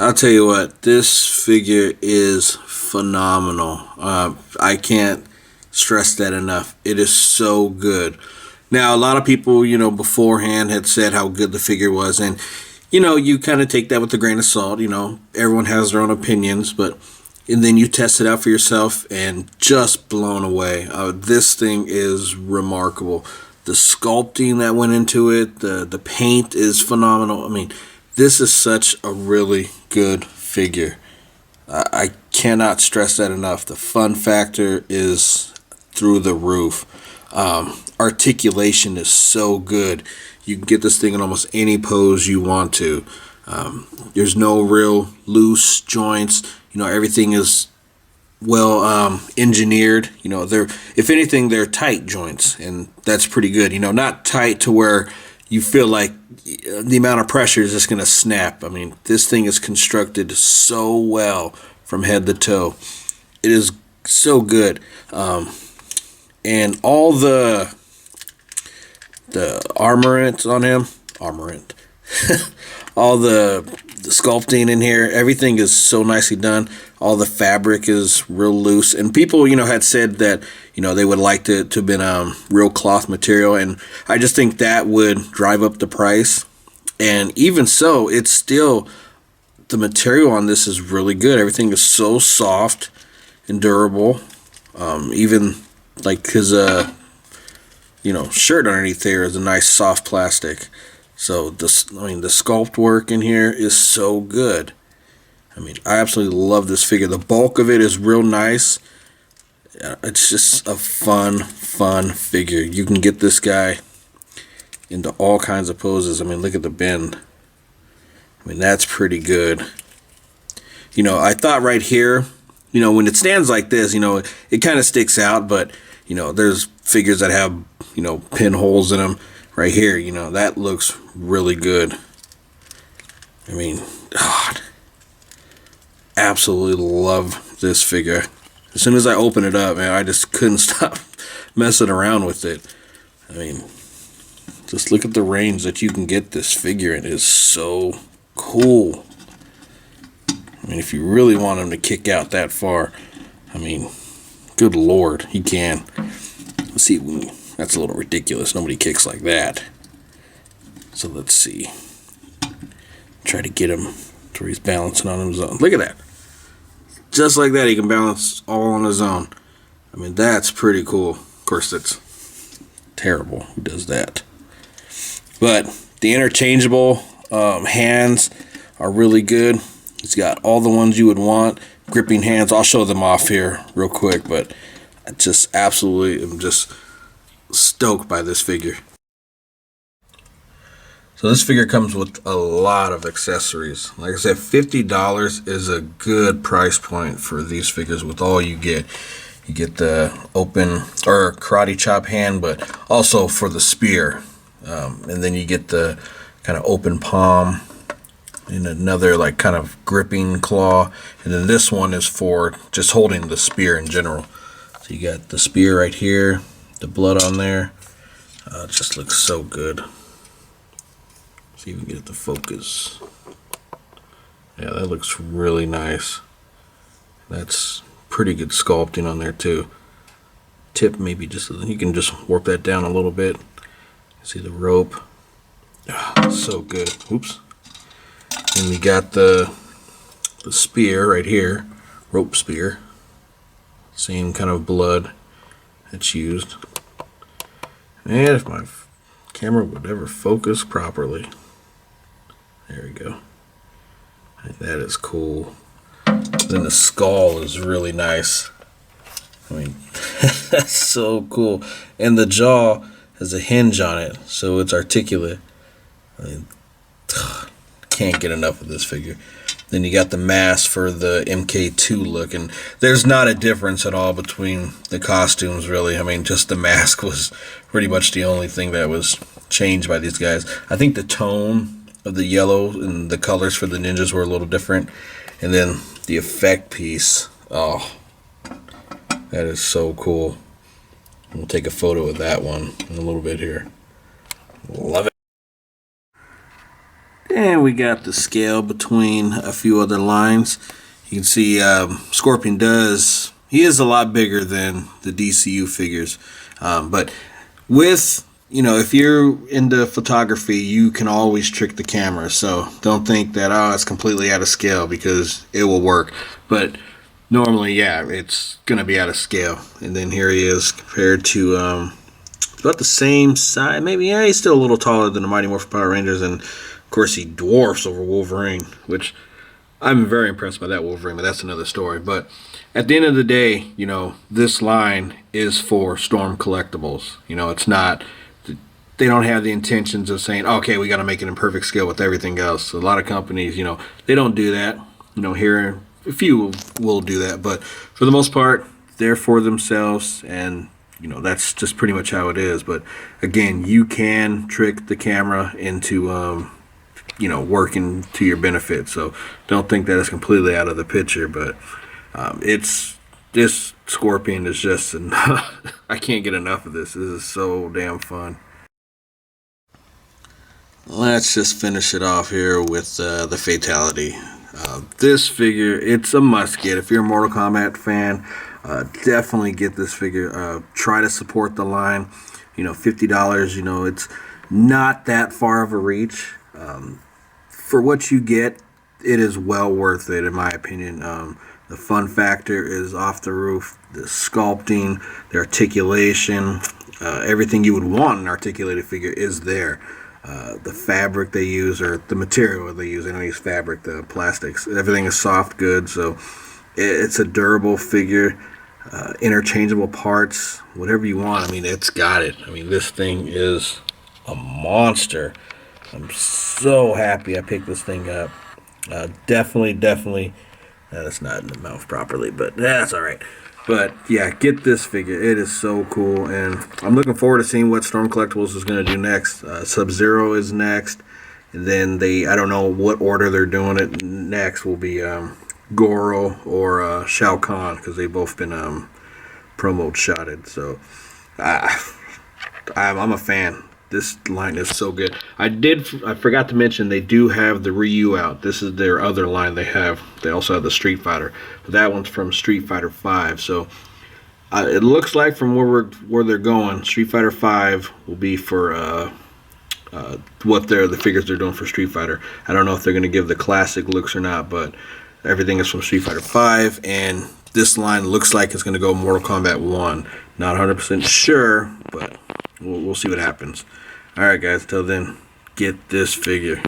I'll tell you what, this figure is phenomenal. I can't stress that enough. It is so good. Now, a lot of people, beforehand had said how good the figure was, and you kind of take that with a grain of salt. Everyone has their own opinions, and then you test it out for yourself, and just blown away. This thing is remarkable. The sculpting that went into it, the paint is phenomenal. I mean, this is such a really good figure. I cannot stress that enough. The fun factor is through the roof. Articulation is so good. You can get this thing in almost any pose you want to. There's no real loose joints. Everything is well engineered. If anything, they're tight joints, and that's pretty good. Not tight to where you feel like the amount of pressure is just going to snap. I mean, this thing is constructed so well from head to toe. It is so good. And all the armorant on him, all the sculpting in here, everything is so nicely done. All the fabric is real loose, and people had said that they would like to have been real cloth material, and I just think that would drive up the price. And even so, it's still, the material on this is really good. Everything is so soft and durable. Even like his shirt underneath there is a nice soft plastic. So the sculpt work in here is so good. I mean, I absolutely love this figure. The bulk of it is real nice. It's just a fun figure. You can get this guy into all kinds of poses. I mean, look at the bend. I mean, that's pretty good. I thought right here, when it stands like this, it kind of sticks out, but there's figures that have pinholes in them. Right here, that looks really good. I mean, God, absolutely love this figure. As soon as I open it up, man, I just couldn't stop messing around with it. I mean, just look at the range that you can get this figure in. It is so cool. I mean, if you really want him to kick out that far, I mean, good Lord, he can. Let's see. That's a little ridiculous. Nobody kicks like that. So let's see. Try to get him to where he's balancing on his own. Look at that. Just like that, he can balance all on his own. I mean, that's pretty cool. Of course, that's terrible who does that. But the interchangeable hands are really good. He's got all the ones you would want. Gripping hands. I'll show them off here real quick, but I just absolutely am just stoked by this figure. So this figure comes with a lot of accessories. Like I said, $50 is a good price point for these figures with all you get. You get the open or karate chop hand, but also for the spear. And then you get the kind of open palm and another like kind of gripping claw. And then this one is for just holding the spear in general. So you got the spear right here, the blood on there. It just looks so good. See if we can get it to focus. Yeah, that looks really nice. That's pretty good sculpting on there too. Tip maybe just, you can just warp that down a little bit. See the rope. So good. Oops. And we got the spear right here, rope spear. Same kind of blood that's used. And if my camera would ever focus properly. There we go. That is cool. Then the skull is really nice. I mean, that's so cool. And the jaw has a hinge on it, so it's articulate. I mean, can't get enough of this figure. Then you got the mask for the MK2 look, and there's not a difference at all between the costumes, really. I mean, just the mask was pretty much the only thing that was changed by these guys. I think the tone of the yellow and the colors for the ninjas were a little different. And then the effect piece, oh, that is so cool. We'll take a photo of that one in a little bit here. Love it. And we got the scale between a few other lines. You can see Scorpion he is a lot bigger than the DCU figures. But with, if you're into photography, you can always trick the camera. So don't think that, it's completely out of scale, because it will work. But normally, yeah, it's going to be out of scale. And then here he is compared to about the same size. Maybe, yeah, he's still a little taller than the Mighty Morphin Power Rangers. And, of course, he dwarfs over Wolverine, which I'm very impressed by that Wolverine, but that's another story. But at the end of the day, this line is for Storm Collectibles. It's not, they don't have the intentions of saying, okay, we got to make it in perfect scale with everything else. A lot of companies, they don't do that. Here, a few will do that, but for the most part, they're for themselves, and that's just pretty much how it is. But again, you can trick the camera into working to your benefit. So don't think that it's completely out of the picture, but this Scorpion is just I can't get enough of this. This is so damn fun. Let's just finish it off here with the Fatality. This figure, it's a must get. If you're a Mortal Kombat fan, definitely get this figure. Try to support the line. $50, it's not that far of a reach. For what you get, it is well worth it, in my opinion. The fun factor is off the roof. The sculpting, the articulation, everything you would want in an articulated figure is there. The fabric they use, or the material they use, they don't use fabric, the plastics. Everything is soft goods, so it's a durable figure. Interchangeable parts, whatever you want. It's got it. This thing is a monster. I'm so happy I picked this thing up. Definitely. That's not in the mouth properly, but that's all right. But yeah, get this figure. It is so cool, and I'm looking forward to seeing what Storm Collectibles is going to do next. Sub-Zero is next, and then I don't know what order they're doing it. Next will be Goro or Shao Kahn, because they've both been promo shotted. So I'm a fan. This line is so good. I forgot to mention, they do have the Ryu out. This is their other line they have. They also have the Street Fighter, but that one's from Street Fighter 5. So it looks like, from where they're going, Street Fighter 5 will be for the figures they're doing for Street Fighter. I don't know if they're going to give the classic looks or not, but everything is from Street Fighter 5, and this line looks like it's going to go Mortal Kombat 1. Not 100% sure, but we'll see what happens. Alright guys, till then, get this figure.